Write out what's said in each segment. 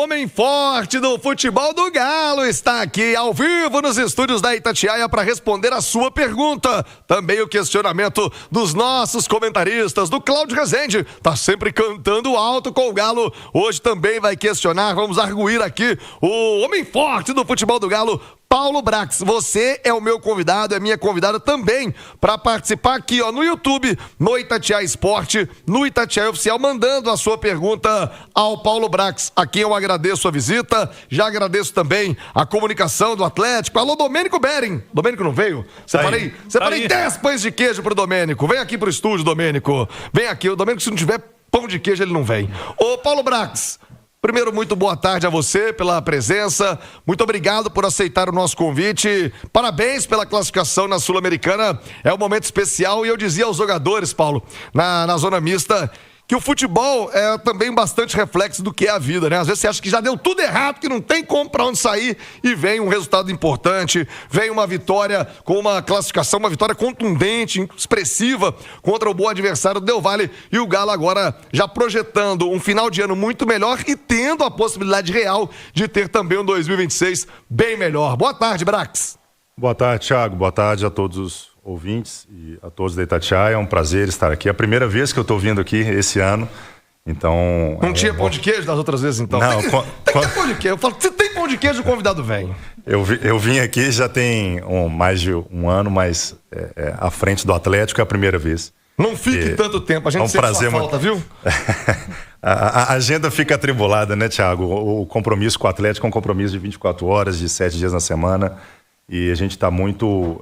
homem forte do futebol do Galo está aqui ao vivo nos estúdios da Itatiaia para responder a sua pergunta. Também o questionamento dos nossos comentaristas, do Cláudio Rezende, tá sempre cantando alto com o Galo. Hoje também vai questionar, vamos arguir aqui o homem forte do futebol do Galo, Paulo Brax. Você é o meu convidado, é minha convidada também para participar aqui, ó, no YouTube, no Itatiaia Esporte, no Itatiaia Oficial, mandando a sua pergunta ao Paulo Brax. Aqui eu agradeço a visita, já agradeço também a comunicação do Atlético. Alô, Domênico Bering. Domênico não veio? Separei 10 pães de queijo pro Domênico. Vem aqui pro estúdio, Domênico. Vem aqui. O Domênico, se não tiver pão de queijo, ele não vem. Ô, Paulo Brax, primeiro, muito boa tarde a você pela presença. Muito obrigado por aceitar o nosso convite. Parabéns pela classificação na Sul-Americana. É um momento especial e eu dizia aos jogadores, Paulo, na zona mista, que o futebol é também bastante reflexo do que é a vida, né? Às vezes você acha que já deu tudo errado, que não tem como pra onde sair e vem um resultado importante, vem uma vitória com uma classificação, uma vitória contundente, expressiva contra o bom adversário do Del Valle, e o Galo agora já projetando um final de ano muito melhor e tendo a possibilidade real de ter também um 2026 bem melhor. Boa tarde, Brax. Boa tarde, Thiago. Boa tarde a todos os ouvintes e a todos da Itatiaia. É um prazer estar aqui. É a primeira vez que eu estou vindo aqui esse ano. Então... Não tinha pão de queijo das outras vezes, então? Não. Tem que ter pão de queijo. Eu falo, se tem pão de queijo, o convidado vem. Eu vim aqui já tem mais de um ano, mas à frente do Atlético é a primeira vez. Não fique tanto tempo, a gente sente sua falta, viu? A agenda fica atribulada, né, Thiago? O compromisso com o Atlético é um compromisso de 24 horas, de 7 dias na semana. E a gente está muito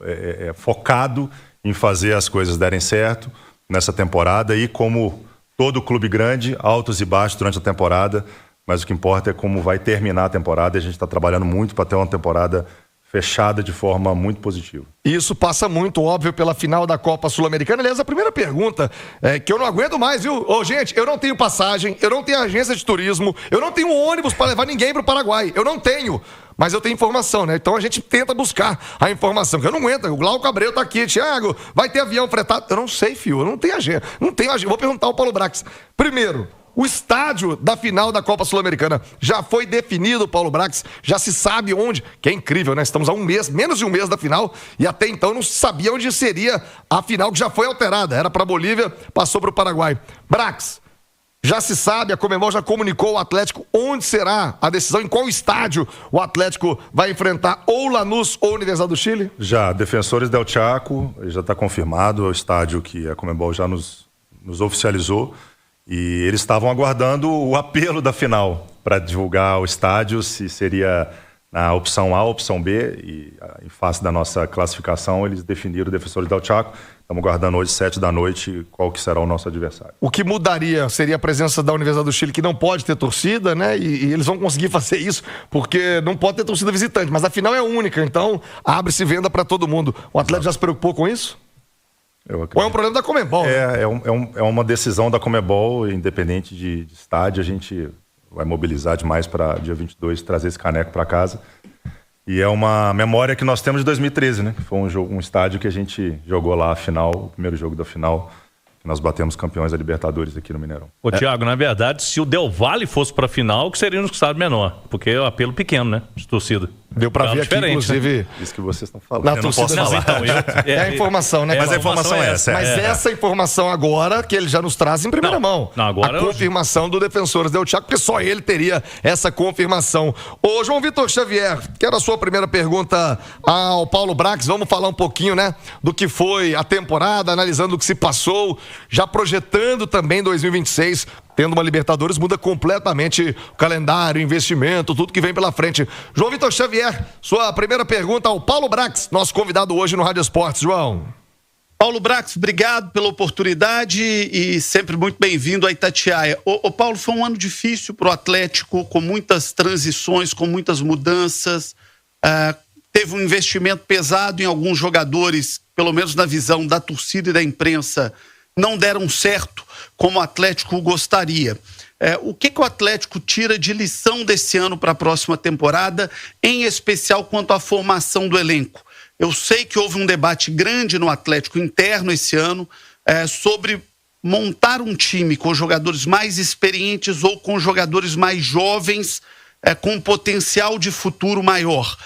focado em fazer as coisas darem certo nessa temporada. E como todo clube grande, altos e baixos durante a temporada, mas o que importa é como vai terminar a temporada. E a gente está trabalhando muito para ter uma temporada fechada de forma muito positiva. Isso passa muito, óbvio, pela final da Copa Sul-Americana. Aliás, a primeira pergunta é que eu não aguento mais, viu? Ô, gente, eu não tenho passagem, eu não tenho agência de turismo, eu não tenho ônibus para levar ninguém para o Paraguai. Eu não tenho. Mas eu tenho informação, né? Então a gente tenta buscar a informação, que eu não aguento. O Glauco Abreu tá aqui. Thiago, vai ter avião fretado? Eu não sei, filho. Eu não tenho agência. Não tenho agência. Vou perguntar ao Paulo Brax. Primeiro, o estádio da final da Copa Sul-Americana já foi definido, Paulo Brax? Já se sabe onde? Que é incrível, né? Estamos há um mês, menos de um mês da final, e até então não se sabia onde seria a final, que já foi alterada. Era para Bolívia, passou para o Paraguai. Brax, já se sabe, a Conmebol já comunicou ao Atlético onde será a decisão, em qual estádio o Atlético vai enfrentar ou Lanús ou Universidade do Chile? Já, Defensores del Chaco, já está confirmado, é o estádio que a Conmebol já nos oficializou. E eles estavam aguardando o apelo da final para divulgar o estádio, se seria na opção A ou opção B. E em face da nossa classificação, eles definiram o Defensores del Chaco. Estamos aguardando hoje, 7 da noite, qual que será o nosso adversário. O que mudaria seria a presença da Universidade do Chile, que não pode ter torcida, né? E eles vão conseguir fazer isso, porque não pode ter torcida visitante. Mas a final é única, então abre-se venda para todo mundo. O Atlético já se preocupou com isso? Ou é um problema da Conmebol? É uma decisão da Conmebol, independente de estádio. A gente vai mobilizar demais para dia 22 trazer esse caneco para casa. E é uma memória que nós temos de 2013, né? Foi um estádio que a gente jogou lá a final, o primeiro jogo da final, que nós batemos campeões da Libertadores aqui no Mineirão. Ô, Thiago, na verdade, se o Del Valle fosse para a final, que seria um estádio menor, porque é um apelo pequeno, né? De torcida. Deu pra ver aqui, inclusive... Né? Isso que vocês estão falando. Na torcida não posso falar. É a informação, né? Mas a informação é essa. Mas essa informação agora, que ele já nos traz em primeira mão. Não, agora a confirmação do Defensores del Chaco, porque só ele teria essa confirmação. Ô, João Vitor Xavier, quero a sua primeira pergunta ao Paulo Brax. Vamos falar um pouquinho, né, do que foi a temporada, analisando o que se passou, já projetando também 2026, tendo uma Libertadores, muda completamente o calendário, investimento, tudo que vem pela frente. João Vitor Xavier, sua primeira pergunta ao Paulo Brax, nosso convidado hoje no Rádio Esportes. João. Paulo Brax, obrigado pela oportunidade e sempre muito bem-vindo à Itatiaia. Ô Paulo, foi um ano difícil para o Atlético, com muitas transições, com muitas mudanças. Teve um investimento pesado em alguns jogadores, pelo menos na visão da torcida e da imprensa, não deram certo como o Atlético gostaria. O que o Atlético tira de lição desse ano para a próxima temporada, em especial quanto à formação do elenco? Eu sei que houve um debate grande no Atlético interno esse ano sobre montar um time com jogadores mais experientes ou com jogadores mais jovens com um potencial de futuro maior.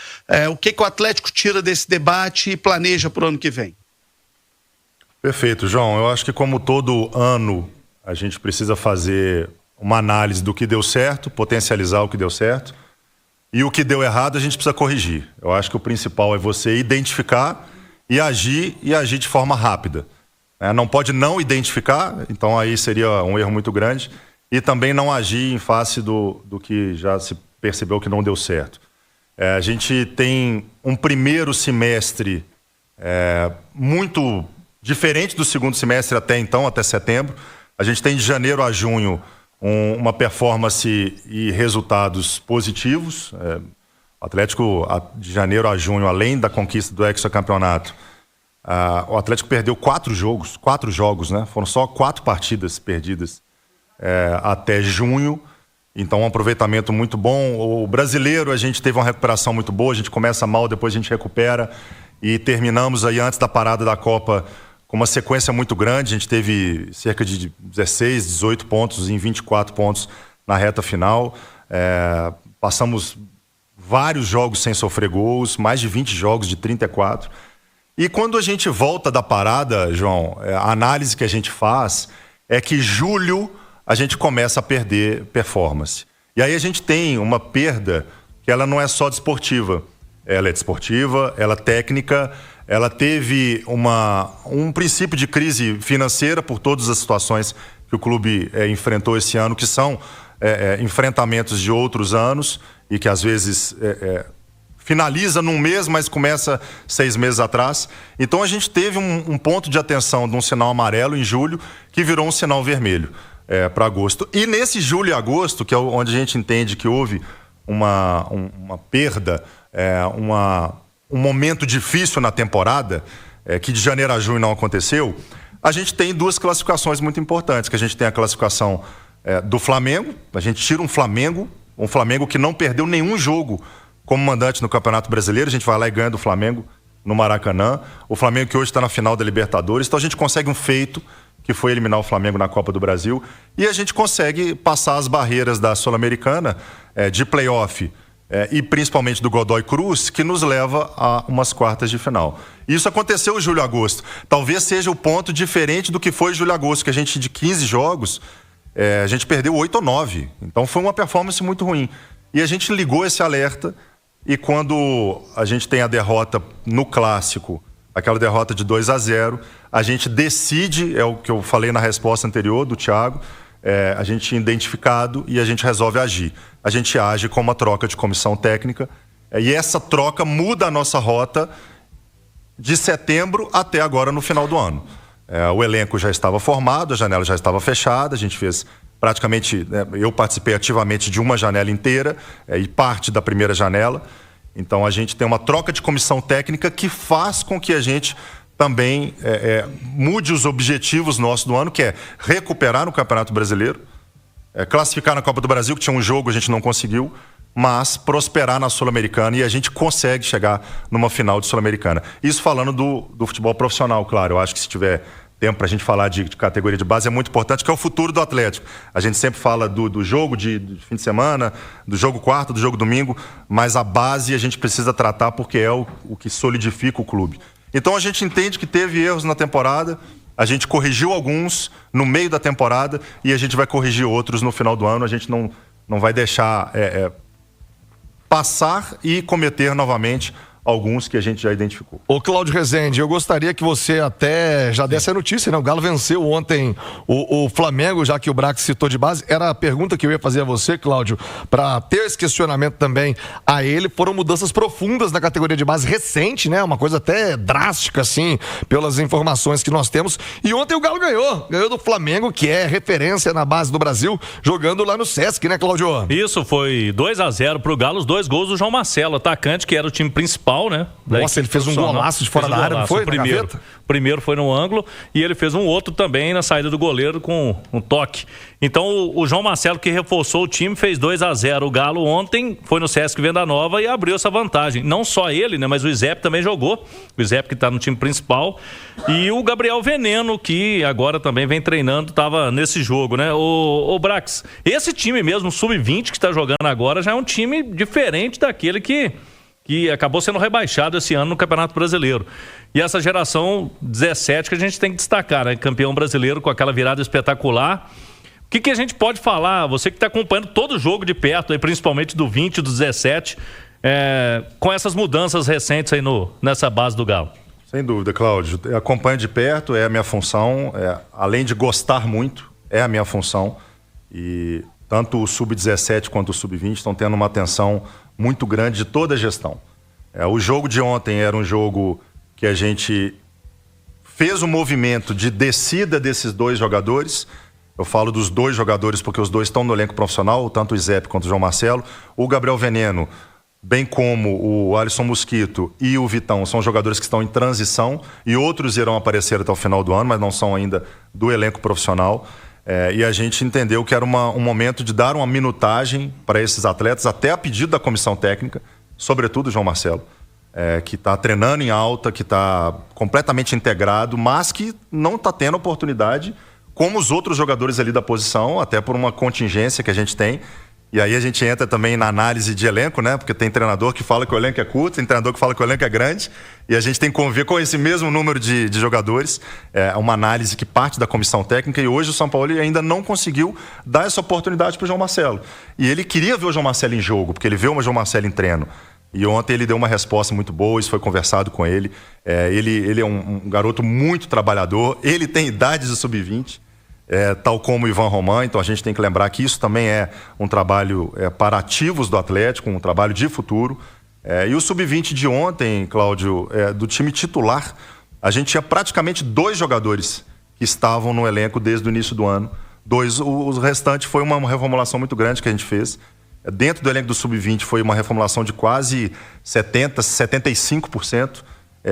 O que o Atlético tira desse debate e planeja para o ano que vem? Perfeito, João. Eu acho que como todo ano a gente precisa fazer uma análise do que deu certo, potencializar o que deu certo, e o que deu errado a gente precisa corrigir. Eu acho que o principal é você identificar e agir de forma rápida. Não pode não identificar, então aí seria um erro muito grande, e também não agir em face do que já se percebeu que não deu certo. A gente tem um primeiro semestre muito diferente do segundo semestre até então, até setembro. A gente tem de janeiro a junho uma performance e resultados positivos. O Atlético, de janeiro a junho, além da conquista do hexacampeonato, o Atlético perdeu 4 jogos, né? Foram só 4 partidas perdidas até junho. Então, um aproveitamento muito bom. O brasileiro, a gente teve uma recuperação muito boa. A gente começa mal, depois a gente recupera. E terminamos aí, antes da parada da Copa, com uma sequência muito grande. A gente teve cerca de 16, 18 pontos em 24 pontos na reta final. Passamos vários jogos sem sofrer gols, mais de 20 jogos de 34. E quando a gente volta da parada, João, a análise que a gente faz é que julho a gente começa a perder performance. E aí a gente tem uma perda que ela não é só desportiva. Ela é desportiva, ela é técnica, ela teve um princípio de crise financeira por todas as situações que o clube enfrentou esse ano, que são enfrentamentos de outros anos e que às vezes finaliza num mês, mas começa 6 meses atrás. Então a gente teve um ponto de atenção de um sinal amarelo em julho que virou um sinal vermelho para agosto. E nesse julho e agosto, que é onde a gente entende que houve uma perda, um momento difícil na temporada, que de janeiro a junho não aconteceu, a gente tem 2 classificações muito importantes, que a gente tem a classificação do Flamengo. A gente tira um Flamengo que não perdeu nenhum jogo como mandante no Campeonato Brasileiro. A gente vai lá e ganha do Flamengo no Maracanã. O Flamengo que hoje está na final da Libertadores. Então a gente consegue um feito, que foi eliminar o Flamengo na Copa do Brasil, e a gente consegue passar as barreiras da Sul-Americana, de play-off, e principalmente do Godoy Cruz, que nos leva a umas quartas de final. Isso aconteceu em julho e agosto. Talvez seja o ponto diferente do que foi julho e agosto, que a gente, de 15 jogos, a gente perdeu 8 ou 9. Então foi uma performance muito ruim. E a gente ligou esse alerta, e quando a gente tem a derrota no Clássico, aquela derrota de 2-0, a gente decide, é o que eu falei na resposta anterior do Thiago, a gente tinha identificado e a gente resolve agir. A gente age com uma troca de comissão técnica, e essa troca muda a nossa rota de setembro até agora no final do ano. O elenco já estava formado, a janela já estava fechada, a gente fez praticamente, eu participei ativamente de uma janela inteira e parte da primeira janela. Então a gente tem uma troca de comissão técnica que faz com que a gente também mude os objetivos nossos do ano, que é recuperar no Campeonato Brasileiro, classificar na Copa do Brasil, que tinha um jogo, a gente não conseguiu, mas prosperar na Sul-Americana, e a gente consegue chegar numa final de Sul-Americana. Isso falando do futebol profissional, claro. Eu acho que se tiver tempo para a gente falar de categoria de base é muito importante, que é o futuro do Atlético. A gente sempre fala do jogo de fim de semana, do jogo quarto, do jogo domingo, mas a base a gente precisa tratar porque é o que solidifica o clube. Então a gente entende que teve erros na temporada, a gente corrigiu alguns no meio da temporada e a gente vai corrigir outros no final do ano. A gente não vai deixar passar e cometer novamente alguns que a gente já identificou. Ô Cláudio Rezende, eu gostaria que você até já desse a notícia, né? O Galo venceu ontem o Flamengo, já que o Brax citou de base. Era a pergunta que eu ia fazer a você, Cláudio, para ter esse questionamento também a ele. Foram mudanças profundas na categoria de base recente, né? Uma coisa até drástica, assim, pelas informações que nós temos. E ontem o Galo ganhou do Flamengo, que é referência na base do Brasil, jogando lá no Sesc, né, Cláudio? Isso, foi 2-0 pro Galo, os 2 gols do João Marcelo, atacante, que era o time principal principal, né? Nossa, ele fez um golaço de fora da área, não foi? O primeiro foi no ângulo e ele fez um outro também na saída do goleiro com um toque. Então o João Marcelo, que reforçou o time, fez 2-0. O Galo ontem foi no Sesc Venda Nova e abriu essa vantagem. Não só ele, né? Mas o Izep também jogou. O Izep que está no time principal. E o Gabriel Veneno, que agora também vem treinando, estava nesse jogo, né? O Brax, esse time mesmo, Sub-20 que está jogando agora, já é um time diferente daquele que acabou sendo rebaixado esse ano no Campeonato Brasileiro. E essa geração 17 que a gente tem que destacar, né? Campeão brasileiro com aquela virada espetacular. O que a gente pode falar, você que está acompanhando todo o jogo de perto, aí, principalmente do 20 e do 17, com essas mudanças recentes aí nessa base do Galo? Sem dúvida, Cláudio. Eu acompanho de perto, é a minha função. Além de gostar muito, é a minha função. E tanto o Sub-17 quanto o Sub-20 estão tendo uma atenção muito grande de toda a gestão. O jogo de ontem era um jogo que a gente fez um movimento de descida desses dois jogadores. Eu falo dos dois jogadores porque os dois estão no elenco profissional, tanto o Izep quanto o João Marcelo. O Gabriel Veneno, bem como o Alisson Mosquito e o Vitão, são jogadores que estão em transição e outros irão aparecer até o final do ano, mas não são ainda do elenco profissional. E a gente entendeu que era um momento de dar uma minutagem para esses atletas, até a pedido da comissão técnica, sobretudo o João Marcelo, que está treinando em alta, que está completamente integrado, mas que não está tendo oportunidade como os outros jogadores ali da posição, até por uma contingência que a gente tem. E aí a gente entra também na análise de elenco, né? Porque tem treinador que fala que o elenco é curto, tem treinador que fala que o elenco é grande, e a gente tem que conviver com esse mesmo número de jogadores. É uma análise que parte da comissão técnica, e hoje o São Paulo ainda não conseguiu dar essa oportunidade para o João Marcelo. E ele queria ver o João Marcelo em jogo, porque ele vê o João Marcelo em treino. E ontem ele deu uma resposta muito boa, isso foi conversado com ele. Ele é um garoto muito trabalhador, ele tem idade de Sub-20, tal como o Ivan Roman, então a gente tem que lembrar que isso também é um trabalho para ativos do Atlético, um trabalho de futuro. E o Sub-20 de ontem, Cláudio, do time titular, a gente tinha praticamente 2 jogadores que estavam no elenco desde o início do ano. 2, o restante foi uma reformulação muito grande que a gente fez. Dentro do elenco do Sub-20 foi uma reformulação de quase 70%, 75%.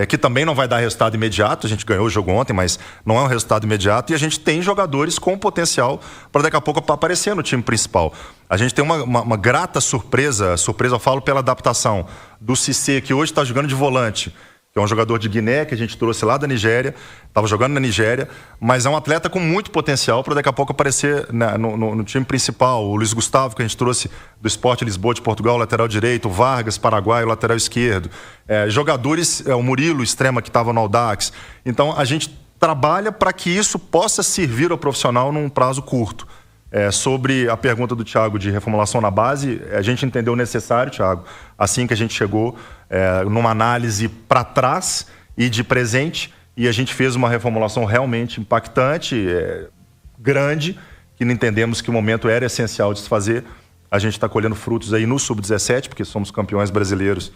Que também não vai dar resultado imediato. A gente ganhou o jogo ontem, mas não é um resultado imediato. E a gente tem jogadores com potencial para daqui a pouco aparecer no time principal. A gente tem uma grata surpresa eu falo pela adaptação do Cissé, que hoje está jogando de volante, que é um jogador de Guiné, que a gente trouxe lá da Nigéria, estava jogando na Nigéria, mas é um atleta com muito potencial para daqui a pouco aparecer no time principal. O Luiz Gustavo, que a gente trouxe do Sport Lisboa de Portugal, lateral direito, o Vargas, Paraguai, lateral esquerdo. Jogadores, o Murilo, extrema, que estava no Audax. Então, a gente trabalha para que isso possa servir ao profissional num prazo curto. Sobre a pergunta do Thiago de reformulação na base, a gente entendeu necessário, Thiago, assim que a gente chegou numa análise para trás e de presente, e a gente fez uma reformulação realmente impactante, grande, que entendemos que o momento era essencial de se fazer. A gente está colhendo frutos aí no Sub-17, porque somos campeões brasileiros.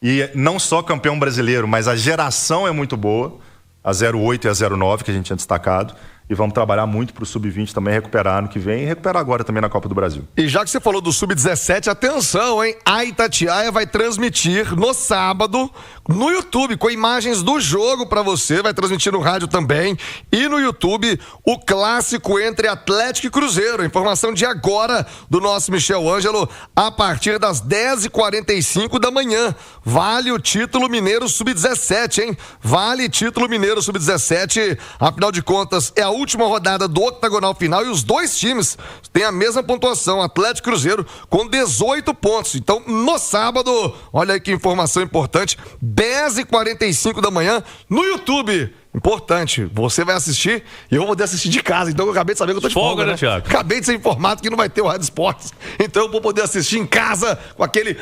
E não só campeão brasileiro, mas a geração é muito boa, a 08 e a 09, que a gente tinha destacado. E vamos trabalhar muito para o Sub-20 também recuperar no que vem e recuperar agora também na Copa do Brasil. E já que você falou do Sub-17, atenção, hein? A Itatiaia vai transmitir no sábado no YouTube, com imagens do jogo para você, vai transmitir no rádio também. E no YouTube, o clássico entre Atlético e Cruzeiro. Informação de agora do nosso Michel Ângelo, a partir das 10h45 da manhã. Vale o título mineiro Sub-17, hein? Vale título mineiro Sub-17. Afinal de contas, é a última rodada do octagonal final e os dois times têm a mesma pontuação, Atlético e Cruzeiro, com 18 pontos. Então, no sábado, olha aí que informação importante, 10h45 da manhã, no YouTube. Importante, você vai assistir e eu vou poder assistir de casa, então eu acabei de saber que eu tô de folga, né, Thiago? Acabei de ser informado que não vai ter o Rádio Esportes, então eu vou poder assistir em casa com aquele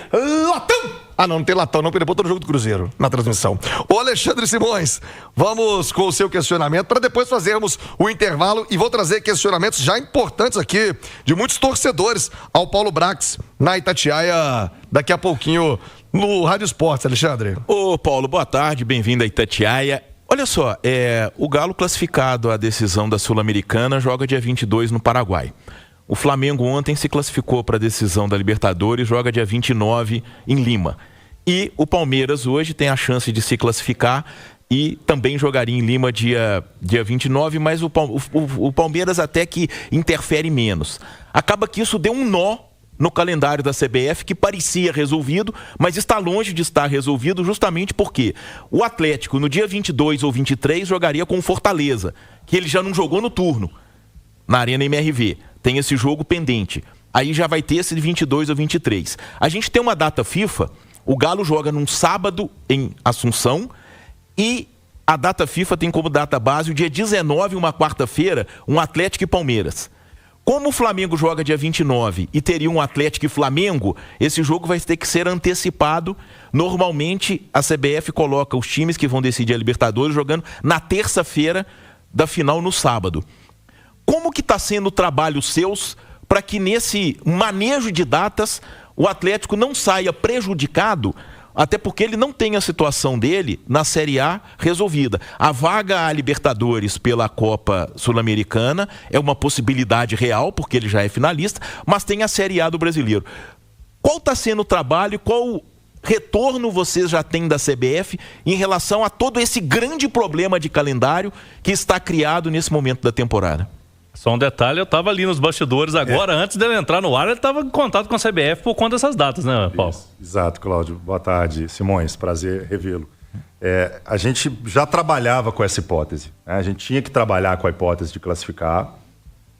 latão. Não tem latão não, porque depois tô no jogo do Cruzeiro, na transmissão. Ô Alexandre Simões, vamos com o seu questionamento para depois fazermos o intervalo e vou trazer questionamentos já importantes aqui de muitos torcedores ao Paulo Brax na Itatiaia daqui a pouquinho no Rádio Esportes, Alexandre. Ô Paulo, boa tarde, bem-vindo à Itatiaia. Olha só, o Galo classificado à decisão da Sul-Americana joga dia 22 no Paraguai. O Flamengo ontem se classificou para a decisão da Libertadores, joga dia 29 em Lima. E o Palmeiras hoje tem a chance de se classificar e também jogaria em Lima dia 29, mas o Palmeiras até que interfere menos. Acaba que isso deu um nó no calendário da CBF que parecia resolvido, mas está longe de estar resolvido justamente porque o Atlético no dia 22 ou 23 jogaria com o Fortaleza, que ele já não jogou no turno, na Arena MRV. Tem esse jogo pendente. Aí já vai ter esse de 22 ou 23. A gente tem uma data FIFA, o Galo joga num sábado em Assunção e a data FIFA tem como data base o dia 19, uma quarta-feira, um Atlético e Palmeiras. Como o Flamengo joga dia 29 e teria um Atlético e Flamengo, esse jogo vai ter que ser antecipado. Normalmente a CBF coloca os times que vão decidir a Libertadores jogando na terça-feira da final no sábado. Como que está sendo o trabalho seus para que nesse manejo de datas o Atlético não saia prejudicado, até porque ele não tem a situação dele na Série A resolvida. A vaga à Libertadores pela Copa Sul-Americana é uma possibilidade real, porque ele já é finalista, mas tem a Série A do Brasileiro. Qual está sendo o trabalho, qual retorno vocês já têm da CBF em relação a todo esse grande problema de calendário que está criado nesse momento da temporada? Só um detalhe, eu estava ali nos bastidores agora, antes dele entrar no ar, ele estava em contato com a CBF por conta dessas datas, né, Paulo? Isso, exato, Cláudio. Boa tarde, Simões, prazer revê-lo. A gente já trabalhava com essa hipótese, né? A gente tinha que trabalhar com a hipótese de classificar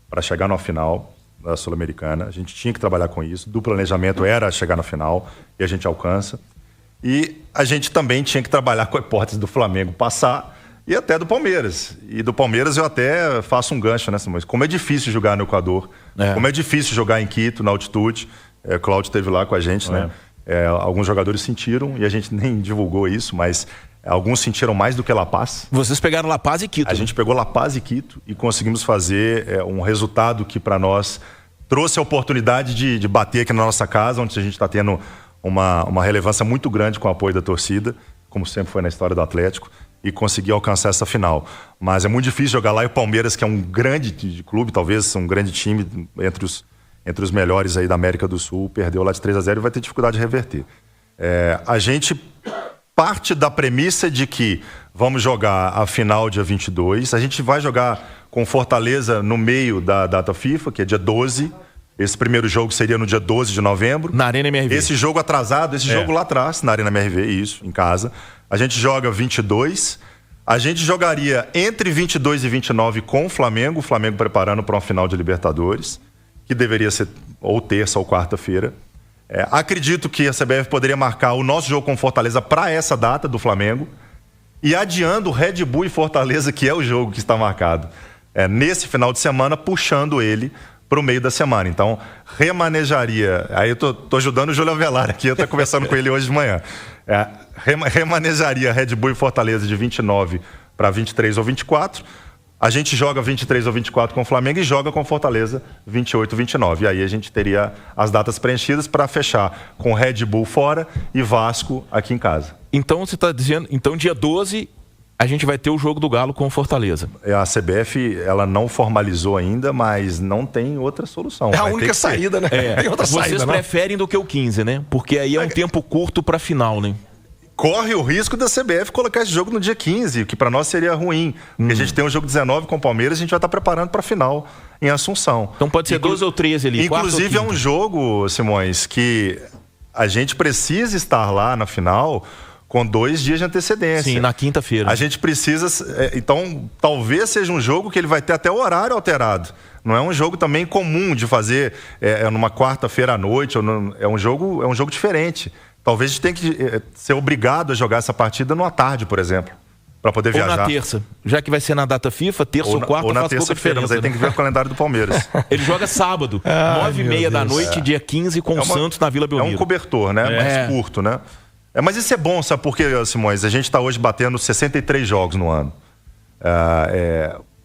para chegar na final da Sul-Americana, a gente tinha que trabalhar com isso, do planejamento era chegar na final e a gente alcança. E a gente também tinha que trabalhar com a hipótese do Flamengo passar e até do Palmeiras. E do Palmeiras eu até faço um gancho, né, Simões? Como é difícil jogar no Equador, como é difícil jogar em Quito, na altitude. O Cláudio esteve lá com a gente, né? Alguns jogadores sentiram, e a gente nem divulgou isso, mas alguns sentiram mais do que La Paz. Vocês pegaram La Paz e Quito. A gente pegou La Paz e Quito e conseguimos fazer um resultado que para nós trouxe a oportunidade de bater aqui na nossa casa, onde a gente está tendo uma relevância muito grande com o apoio da torcida, como sempre foi na história do Atlético, e conseguir alcançar essa final. Mas é muito difícil jogar lá, e o Palmeiras, que é um grande clube, talvez um grande time entre os melhores aí da América do Sul, perdeu lá de 3-0 e vai ter dificuldade de reverter. A gente parte da premissa de que vamos jogar a final dia 22, a gente vai jogar com Fortaleza no meio da data FIFA, que é dia 12. Esse primeiro jogo seria no dia 12 de novembro. Na Arena MRV. Esse jogo atrasado, jogo lá atrás, na Arena MRV, isso, em casa. A gente joga 22. A gente jogaria entre 22 e 29 com o Flamengo preparando para uma final de Libertadores, que deveria ser ou terça ou quarta-feira. Acredito que a CBF poderia marcar o nosso jogo com Fortaleza para essa data do Flamengo e adiando Red Bull e Fortaleza, que é o jogo que está marcado nesse final de semana, puxando ele para o meio da semana. Então, remanejaria... Aí eu tô ajudando o Júlio Avelar aqui, eu estou conversando com ele hoje de manhã. Remanejaria Red Bull e Fortaleza de 29 para 23 ou 24. A gente joga 23 ou 24 com o Flamengo e joga com Fortaleza 28 ou 29. E aí a gente teria as datas preenchidas para fechar com Red Bull fora e Vasco aqui em casa. Então você está dizendo... Então dia 12... a gente vai ter o jogo do Galo com o Fortaleza. A CBF, ela não formalizou ainda, mas não tem outra solução. É a única saída, né? Tem outra saída, vocês preferem do que o 15, né? Porque aí é um tempo curto para final, né? Corre o risco da CBF colocar esse jogo no dia 15, o que para nós seria ruim. Porque a gente tem um jogo 19 com o Palmeiras, a gente vai estar preparando para a final em Assunção. Então pode ser 12 ou 13 ali. Inclusive é um jogo, Simões, que a gente precisa estar lá na final com 2 dias de antecedência. Sim, na quinta-feira. A gente precisa... Então, talvez seja um jogo que ele vai ter até o horário alterado. Não é um jogo também comum de fazer numa quarta-feira à noite. É um jogo diferente. Talvez a gente tenha que ser obrigado a jogar essa partida numa tarde, por exemplo, para poder viajar. Ou na terça. Já que vai ser na data FIFA, terça ou quarta, ou na faz pouca terça-feira, mas aí tem que ver o calendário do Palmeiras. Ele joga sábado, 9h30 da noite, dia 15, com o Santos na Vila Belmiro. É um cobertor, né? Mais curto, né? Mas isso é bom, sabe por quê, Simões? A gente está hoje batendo 63 jogos no ano.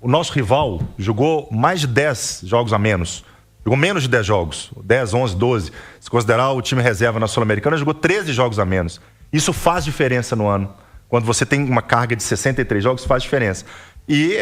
O nosso rival jogou mais de 10 jogos a menos. Jogou menos de 10 jogos. 10, 11, 12. Se considerar o time reserva na Sul-Americana, jogou 13 jogos a menos. Isso faz diferença no ano. Quando você tem uma carga de 63 jogos, faz diferença. E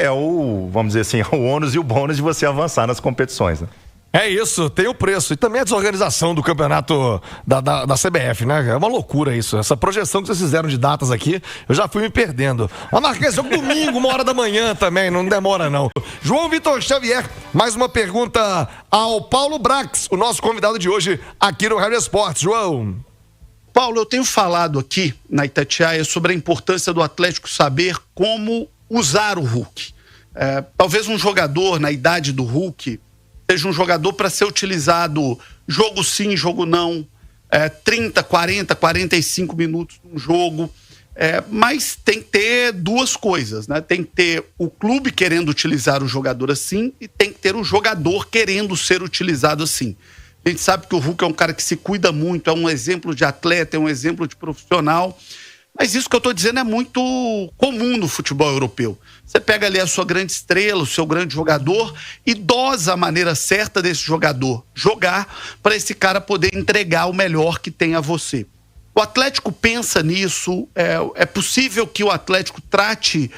vamos dizer assim, o ônus e o bônus de você avançar nas competições, né? É isso, tem o preço. E também a desorganização do campeonato da CBF, né? É uma loucura isso. Essa projeção que vocês fizeram de datas aqui, eu já fui me perdendo. Mas Marquês, jogo domingo, 1h da manhã também, não demora não. João Vitor Xavier, mais uma pergunta ao Paulo Brax, o nosso convidado de hoje aqui no Rádio Esportes. João. Paulo, eu tenho falado aqui na Itatiaia sobre a importância do Atlético saber como usar o Hulk. Talvez um jogador na idade do Hulk seja um jogador para ser utilizado jogo sim, jogo não, 30, 40, 45 minutos num jogo, mas tem que ter duas coisas, né? Tem que ter o clube querendo utilizar o jogador assim e tem que ter o jogador querendo ser utilizado assim. A gente sabe que o Hulk é um cara que se cuida muito, é um exemplo de atleta, é um exemplo de profissional. Mas isso que eu estou dizendo é muito comum no futebol europeu. Você pega ali a sua grande estrela, o seu grande jogador e dosa a maneira certa desse jogador jogar para esse cara poder entregar o melhor que tem a você. O Atlético pensa nisso, é possível que o Atlético trate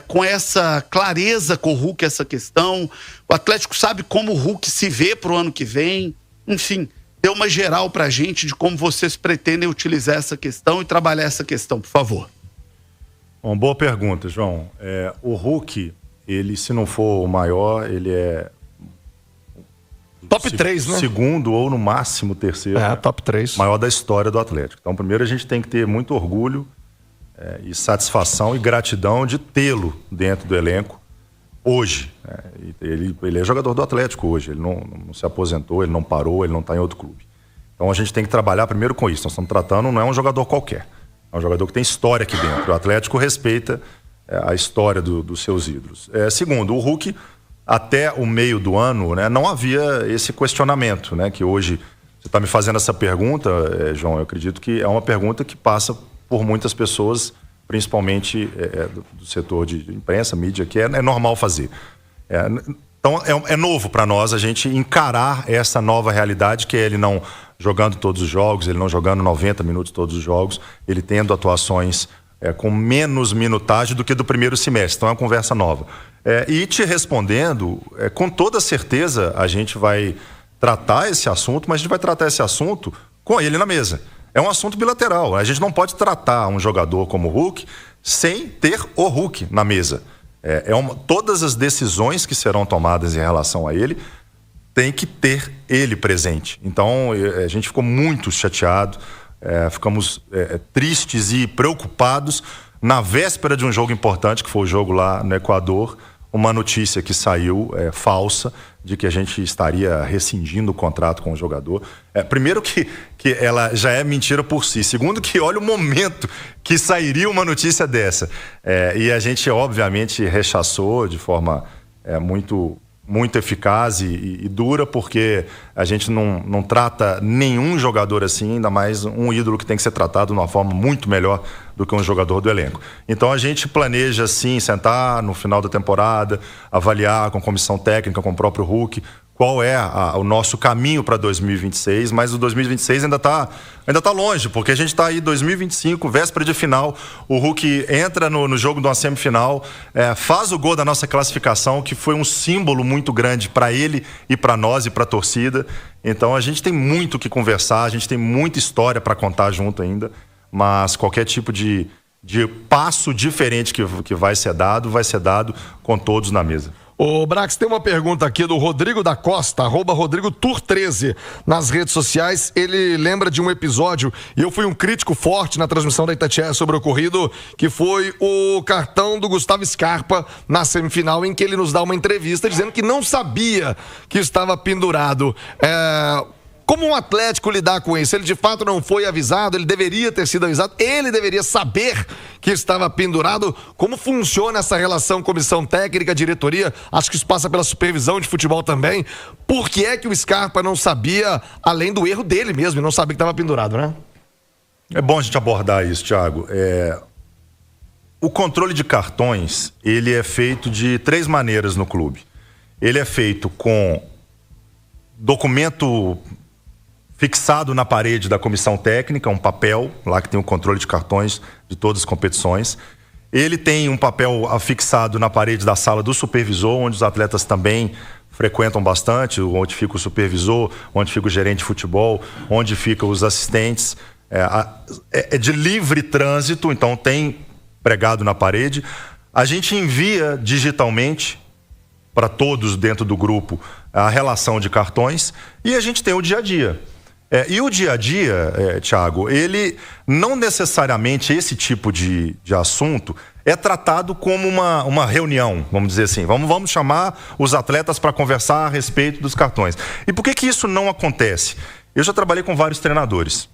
com essa clareza com o Hulk essa questão. O Atlético sabe como o Hulk se vê para o ano que vem, enfim. Dê uma geral pra gente de como vocês pretendem utilizar essa questão e trabalhar essa questão, por favor. Bom, boa pergunta, João. O Hulk, ele, se não for o maior, ele é... Top 3, né? Segundo ou no máximo terceiro. Top 3. Maior da história do Atlético. Então, primeiro a gente tem que ter muito orgulho e satisfação e gratidão de tê-lo dentro do elenco hoje. Ele é jogador do Atlético hoje. Ele não se aposentou, ele não parou, ele não está em outro clube. Então a gente tem que trabalhar primeiro com isso. Nós estamos tratando, não é um jogador qualquer. É um jogador que tem história aqui dentro. O Atlético respeita a história dos seus ídolos. Segundo, o Hulk, até o meio do ano, né, não havia esse questionamento, né, que hoje você está me fazendo essa pergunta, João. Eu acredito que é uma pergunta que passa por muitas pessoas, principalmente do setor de imprensa, mídia, que é normal fazer. Então é novo para nós a gente encarar essa nova realidade, que é ele não jogando todos os jogos, ele não jogando 90 minutos todos os jogos, ele tendo atuações com menos minutagem do que do primeiro semestre. Então é uma conversa nova. E te respondendo, com toda certeza a gente vai tratar esse assunto, mas a gente vai tratar esse assunto com ele na mesa. É um assunto bilateral. A gente não pode tratar um jogador como o Hulk sem ter o Hulk na mesa. Todas as decisões que serão tomadas em relação a ele tem que ter ele presente. Então, a gente ficou muito chateado, ficamos tristes e preocupados na véspera de um jogo importante, que foi o jogo lá no Equador, uma notícia que saiu falsa, de que a gente estaria rescindindo o contrato com o jogador. Primeiro que ela já é mentira por si. Segundo que olha o momento que sairia uma notícia dessa. E a gente, obviamente, rechaçou de forma muito eficaz e dura, porque a gente não trata nenhum jogador assim, ainda mais um ídolo que tem que ser tratado de uma forma muito melhor do que um jogador do elenco. Então a gente planeja sim sentar no final da temporada, avaliar com a comissão técnica, com o próprio Hulk, qual é o nosso caminho para 2026, mas o 2026 ainda tá longe, porque a gente está aí 2025, véspera de final, o Hulk entra no jogo de uma semifinal, faz o gol da nossa classificação, que foi um símbolo muito grande para ele e para nós e para a torcida. Então a gente tem muito o que conversar, a gente tem muita história para contar junto ainda, mas qualquer tipo de passo diferente que vai ser dado com todos na mesa. Ô Brax, tem uma pergunta aqui do Rodrigo da Costa, @RodrigoTour13 nas redes sociais. Ele lembra de um episódio, e eu fui um crítico forte na transmissão da Itatiaia sobre o ocorrido, que foi o cartão do Gustavo Scarpa na semifinal, em que ele nos dá uma entrevista dizendo que não sabia que estava pendurado. Como um Atlético lidar com isso? Ele de fato não foi avisado, ele deveria ter sido avisado, ele deveria saber que estava pendurado. Como funciona essa relação comissão técnica, diretoria? Acho que isso passa pela supervisão de futebol também. Por que é que o Scarpa não sabia, além do erro dele mesmo, e não sabia que estava pendurado, né? É bom a gente abordar isso, Thiago. O controle de cartões, ele é feito de 3 maneiras no clube. Ele é feito com documento fixado na parede da comissão técnica, um papel lá que tem o controle de cartões de todas as competições. Ele tem um papel afixado na parede da sala do supervisor, onde os atletas também frequentam bastante, onde fica o supervisor, onde fica o gerente de futebol, onde ficam os assistentes. É de livre trânsito, então tem pregado na parede. A gente envia digitalmente para todos dentro do grupo a relação de cartões e a gente tem o dia a dia. E o dia a dia, Thiago, ele não necessariamente esse tipo de assunto é tratado como uma reunião, vamos dizer assim. Vamos chamar os atletas para conversar a respeito dos cartões. E por que isso não acontece? Eu já trabalhei com vários treinadores.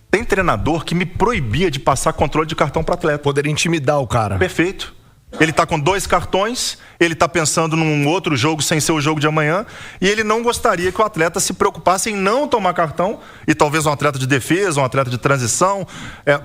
Tem treinador que me proibia de passar controle de cartão para atleta. Poderia intimidar o cara. Perfeito. Ele está com 2 cartões, ele está pensando num outro jogo sem ser o jogo de amanhã, e ele não gostaria que o atleta se preocupasse em não tomar cartão, e talvez um atleta de defesa, um atleta de transição,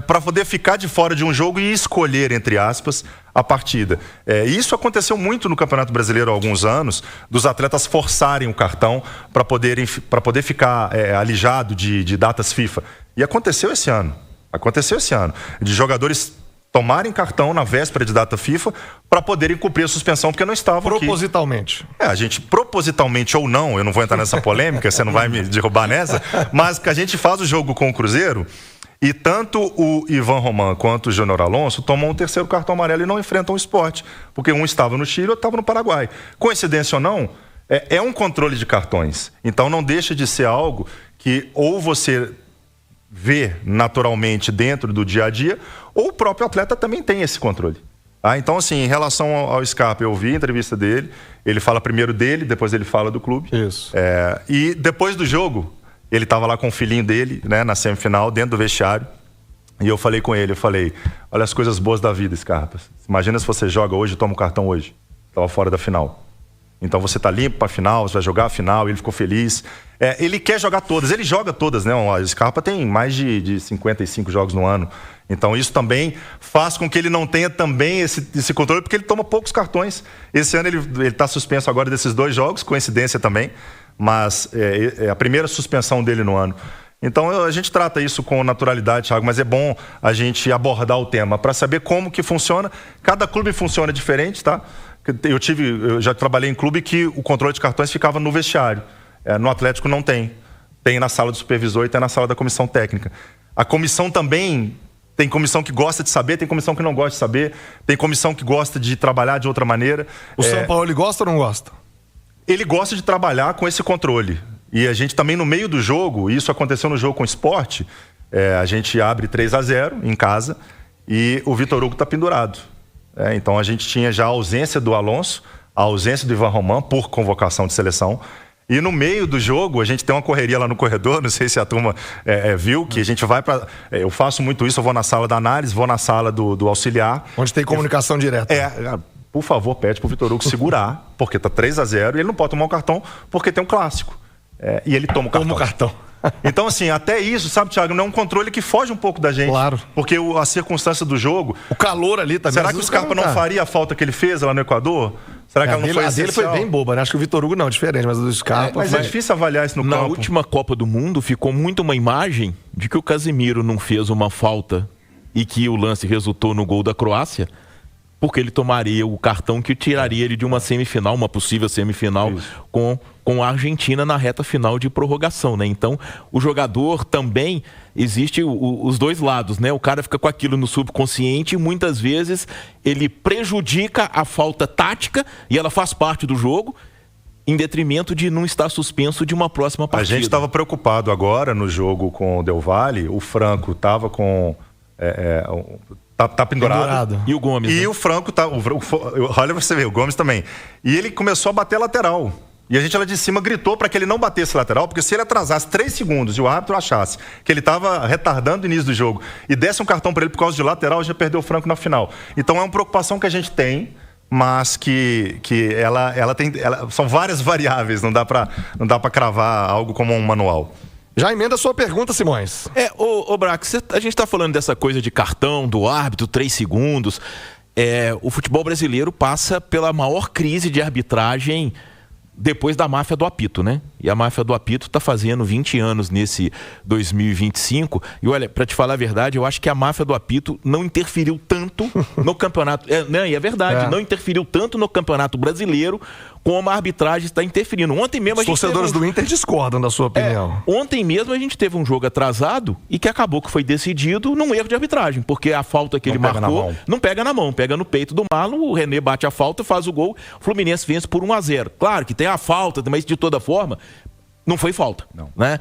para poder ficar de fora de um jogo e escolher, entre aspas, a partida. Isso aconteceu muito no Campeonato Brasileiro há alguns anos, dos atletas forçarem o cartão para poder ficar alijado de datas FIFA. E aconteceu esse ano. De jogadores tomarem cartão na véspera de data FIFA para poderem cumprir a suspensão, porque não estavam propositalmente. Aqui. A gente, propositalmente ou não, eu não vou entrar nessa polêmica, você não vai me derrubar nessa, mas que a gente faz o jogo com o Cruzeiro e tanto o Ivan Roman quanto o Júnior Alonso tomam um 3º cartão amarelo e não enfrentam o Sport, porque um estava no Chile e outro estava no Paraguai. Coincidência ou não, é um controle de cartões. Então não deixa de ser algo que ou você vê naturalmente dentro do dia a dia, ou o próprio atleta também tem esse controle. Então, assim, em relação ao Scarpa, eu vi a entrevista dele, ele fala primeiro dele, depois ele fala do clube. Isso. E depois do jogo, ele estava lá com o filhinho dele, né, na semifinal, dentro do vestiário, e eu falei com ele, olha as coisas boas da vida, Scarpa. Imagina se você joga hoje e toma um cartão hoje. Estava fora da final. Então você tá limpo para a final, você vai jogar a final, ele ficou feliz. Ele quer jogar todas, ele joga todas, né? O Scarpa tem mais de 55 jogos no ano. Então isso também faz com que ele não tenha também esse controle, porque ele toma poucos cartões. Esse ano ele está suspenso agora desses 2 jogos, coincidência também, mas é a primeira suspensão dele no ano. Então a gente trata isso com naturalidade, Thiago, mas é bom a gente abordar o tema para saber como que funciona. Cada clube funciona diferente, tá? Eu já trabalhei em clube que o controle de cartões ficava no vestiário. No Atlético não tem. Tem na sala do supervisor e tem na sala da comissão técnica. A comissão também tem comissão que gosta de saber, tem comissão que não gosta de saber, tem comissão que gosta de trabalhar de outra maneira. O São Paulo, ele gosta ou não gosta? Ele gosta de trabalhar com esse controle. E a gente também no meio do jogo, isso aconteceu no jogo com o Sport, a gente abre 3-0 em casa e o Vitor Hugo está pendurado. Então a gente tinha já a ausência do Alonso, a ausência do Ivan Roman por convocação de seleção. E no meio do jogo, a gente tem uma correria lá no corredor, não sei se a turma viu, que a gente vai para... eu faço muito isso, eu vou na sala da análise, vou na sala do auxiliar. Onde tem comunicação direta. Por favor, pede pro Vitor Hugo segurar, porque tá 3-0 e ele não pode tomar um cartão porque tem um clássico. E ele toma o cartão. Toma o cartão. Então, assim, até isso, sabe, Thiago, não é um controle que foge um pouco da gente. Claro. Porque a circunstância do jogo... O calor ali também. Será que o Scarpa não faria a falta que ele fez lá no Equador? Será que ela não foi essencial? A dele foi bem boba, né? Acho que o Vitor Hugo não, diferente, mas o do Scarpa... Mas é difícil avaliar isso no campo. Na última Copa do Mundo, ficou muito uma imagem de que o Casemiro não fez uma falta e que o lance resultou no gol da Croácia, porque ele tomaria o cartão que tiraria ele de uma semifinal, uma possível semifinal, com a Argentina na reta final de prorrogação, né? Então, o jogador também, existe os dois lados, né? O cara fica com aquilo no subconsciente e muitas vezes ele prejudica a falta tática e ela faz parte do jogo, em detrimento de não estar suspenso de uma próxima partida. A gente estava preocupado agora no jogo com o Del Valle, o Franco estava com... Tá pendurado. E o Gomes. E né? o Franco tá. Olha você ver, o Gomes também. E ele começou a bater lateral. E a gente lá de cima gritou para que ele não batesse lateral, porque se ele atrasasse 3 segundos e o árbitro achasse que ele estava retardando o início do jogo e desse um cartão para ele por causa de lateral, já perdeu o Franco na final. Então é uma preocupação que a gente tem, mas que ela tem. São várias variáveis, não dá para cravar algo como um manual. Já emenda a sua pergunta, Simões. Ô Brax, a gente tá falando dessa coisa de cartão, do árbitro, 3 segundos. O futebol brasileiro passa pela maior crise de arbitragem depois da máfia do apito, né? E a máfia do apito tá fazendo 20 anos nesse 2025. E olha, pra te falar a verdade, eu acho que a máfia do apito não interferiu tanto no campeonato. E é verdade, não interferiu tanto no campeonato brasileiro como a arbitragem está interferindo. Ontem mesmo Os torcedores do Inter discordam da sua opinião. Ontem mesmo a gente teve um jogo atrasado e que acabou que foi decidido num erro de arbitragem, porque a falta que ele marcou não pega na mão, pega no peito do Marlon, o René bate a falta, faz o gol, o Fluminense vence por 1-0. Claro que tem a falta, mas de toda forma, não foi falta. Não. Né?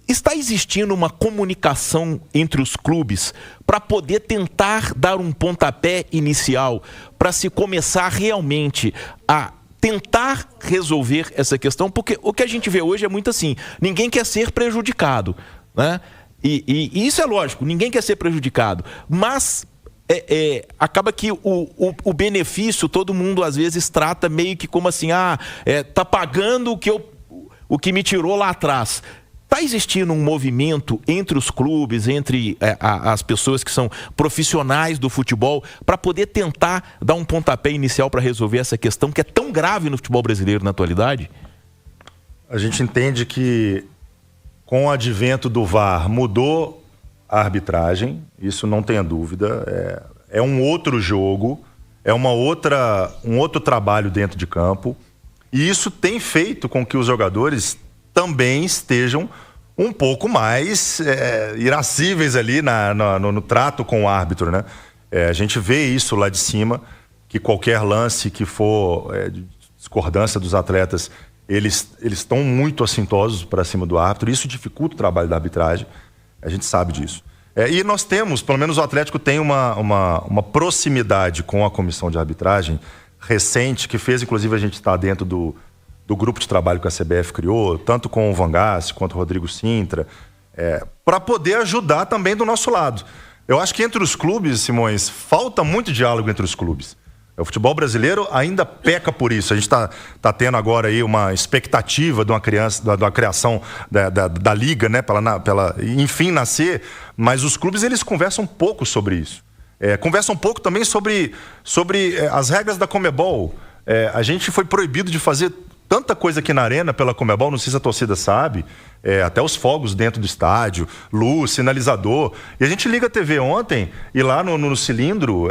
Está existindo uma comunicação entre os clubes para poder tentar dar um pontapé inicial para se começar realmente a tentar resolver essa questão, porque o que a gente vê hoje é muito assim, ninguém quer ser prejudicado, né? E isso é lógico, ninguém quer ser prejudicado, mas acaba que o benefício todo mundo às vezes trata meio que como assim, tá pagando o que me tirou lá atrás. Está existindo um movimento entre os clubes, entre as pessoas que são profissionais do futebol, para poder tentar dar um pontapé inicial para resolver essa questão que é tão grave no futebol brasileiro na atualidade? A gente entende que com o advento do VAR mudou a arbitragem, isso não tenha dúvida, é um outro jogo, é um outro trabalho dentro de campo, e isso tem feito com que os jogadores também estejam um pouco mais irascíveis ali no trato com o árbitro, né? A gente vê isso lá de cima, que qualquer lance que for de discordância dos atletas, eles estão muito assintosos para cima do árbitro, isso dificulta o trabalho da arbitragem, a gente sabe disso. E nós temos, pelo menos o Atlético tem uma proximidade com a comissão de arbitragem recente, que fez inclusive a gente estar dentro do grupo de trabalho que a CBF criou, tanto com o Vangassi quanto o Rodrigo Sintra, para poder ajudar também do nosso lado. Eu acho que entre os clubes, Simões, falta muito diálogo entre os clubes. O futebol brasileiro ainda peca por isso. A gente tá tendo agora aí uma expectativa de uma criação da liga, né, pela enfim nascer, mas os clubes eles conversam pouco sobre isso. Conversam pouco também sobre as regras da Conmebol. A gente foi proibido de fazer tanta coisa aqui na arena pela Conmebol, não sei se a torcida sabe, até os fogos dentro do estádio, luz, sinalizador. E a gente liga a TV ontem e lá no cilindro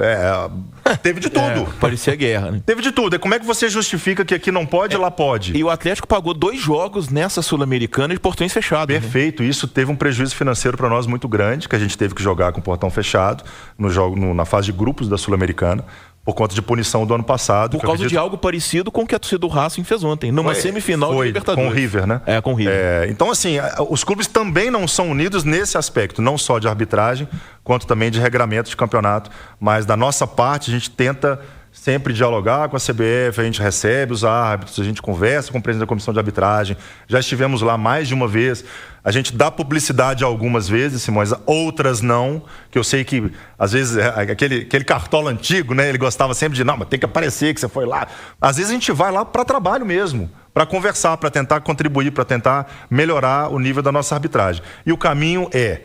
teve de tudo. Parecia guerra, né? Teve de tudo. E como é que você justifica que aqui não pode e lá pode? E o Atlético pagou 2 jogos nessa Sul-Americana de portões fechados. Perfeito. Né? Isso teve um prejuízo financeiro para nós muito grande, que a gente teve que jogar com o portão fechado na fase de grupos da Sul-Americana, por conta de punição do ano passado. Por causa de algo parecido com o que a torcida do Racing fez ontem, numa semifinal de Libertadores. Com o River, né? Com o River. Então, assim, os clubes também não são unidos nesse aspecto, não só de arbitragem, quanto também de regramento de campeonato. Mas da nossa parte, a gente tenta sempre dialogar com a CBF, a gente recebe os árbitros, a gente conversa com o presidente da comissão de arbitragem, já estivemos lá mais de uma vez, a gente dá publicidade algumas vezes, Simões, outras não, que eu sei que às vezes aquele cartola antigo, né, ele gostava sempre de, não, mas tem que aparecer que você foi lá. Às vezes a gente vai lá para trabalho mesmo, para conversar, para tentar contribuir, para tentar melhorar o nível da nossa arbitragem. E o caminho é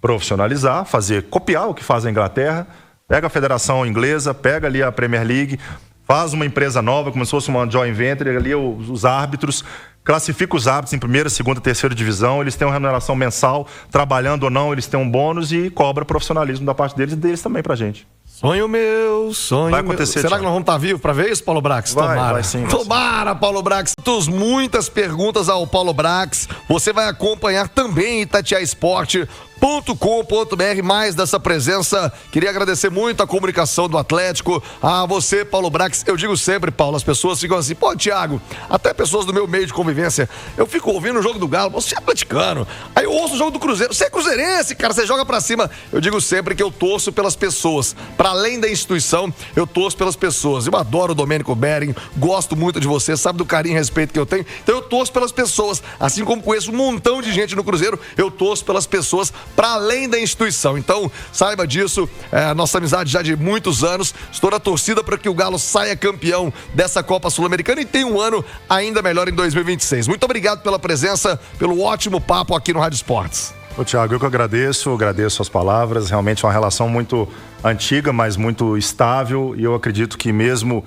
profissionalizar, copiar o que faz a Inglaterra. Pega a Federação Inglesa, pega ali a Premier League, faz uma empresa nova, como se fosse uma joint venture, ali os árbitros, classifica os árbitros em primeira, segunda, terceira divisão, eles têm uma remuneração mensal, trabalhando ou não, eles têm um bônus e cobra profissionalismo da parte deles e deles também pra gente. Sonho meu, sonho vai acontecer, meu. Será que nós vamos estar vivos para ver isso, Paulo Brax? Vai sim. Tomara, Paulo Brax. Muitas perguntas ao Paulo Brax. Você vai acompanhar também itatiaesporte.com.br, mais dessa presença. Queria agradecer muito a comunicação do Atlético, a você, Paulo Brax. Eu digo sempre, Paulo, as pessoas ficam assim, pô, Thiago, até pessoas do meu meio de convivência, eu fico ouvindo o jogo do Galo, você é atleticano, aí eu ouço o jogo do Cruzeiro, você é cruzeirense, cara, você joga pra cima. Eu digo sempre que eu torço pelas pessoas, para além da instituição, eu torço pelas pessoas. Eu adoro o Domênico Bering, gosto muito de você, sabe do carinho e respeito que eu tenho, então eu torço pelas pessoas, assim como conheço um montão de gente no Cruzeiro, eu torço pelas pessoas para além da instituição. Então, saiba disso, nossa amizade já de muitos anos. Estou na torcida para que o Galo saia campeão dessa Copa Sul-Americana e tenha um ano ainda melhor em 2026. Muito obrigado pela presença, pelo ótimo papo aqui no Rádio Esportes. Ô, Thiago, eu que agradeço as palavras. Realmente é uma relação muito antiga, mas muito estável, e eu acredito que mesmo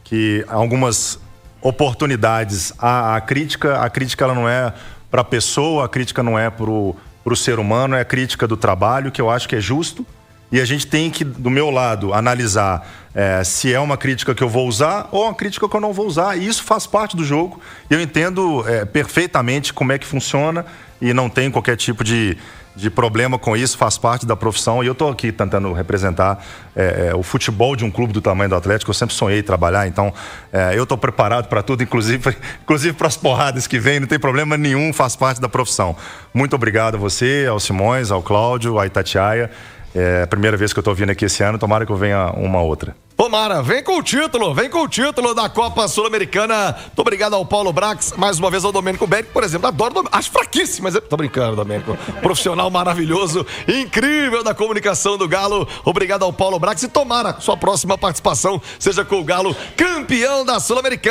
que algumas oportunidades, a crítica ela não é para a pessoa, a crítica não é para o ser humano, é a crítica do trabalho, que eu acho que é justo, e a gente tem que, do meu lado, analisar se é uma crítica que eu vou usar ou uma crítica que eu não vou usar. E isso faz parte do jogo. Eu entendo perfeitamente como é que funciona e não tem qualquer tipo de problema com isso, faz parte da profissão. E eu estou aqui tentando representar o futebol de um clube do tamanho do Atlético. Eu sempre sonhei trabalhar, então eu estou preparado para tudo, inclusive para as porradas que vêm, não tem problema nenhum, faz parte da profissão. Muito obrigado a você, ao Simões, ao Cláudio, à Itatiaia. É a primeira vez que eu estou vindo aqui esse ano, tomara que eu venha uma outra. Tomara, vem com o título da Copa Sul-Americana. Muito obrigado ao Paulo Brax, mais uma vez ao Domênico Beck, por exemplo. Adoro, acho fraquíssimo, mas tô brincando, Domênico. Profissional maravilhoso, incrível da comunicação do Galo. Obrigado ao Paulo Brax e tomara sua próxima participação seja com o Galo campeão da Sul-Americana.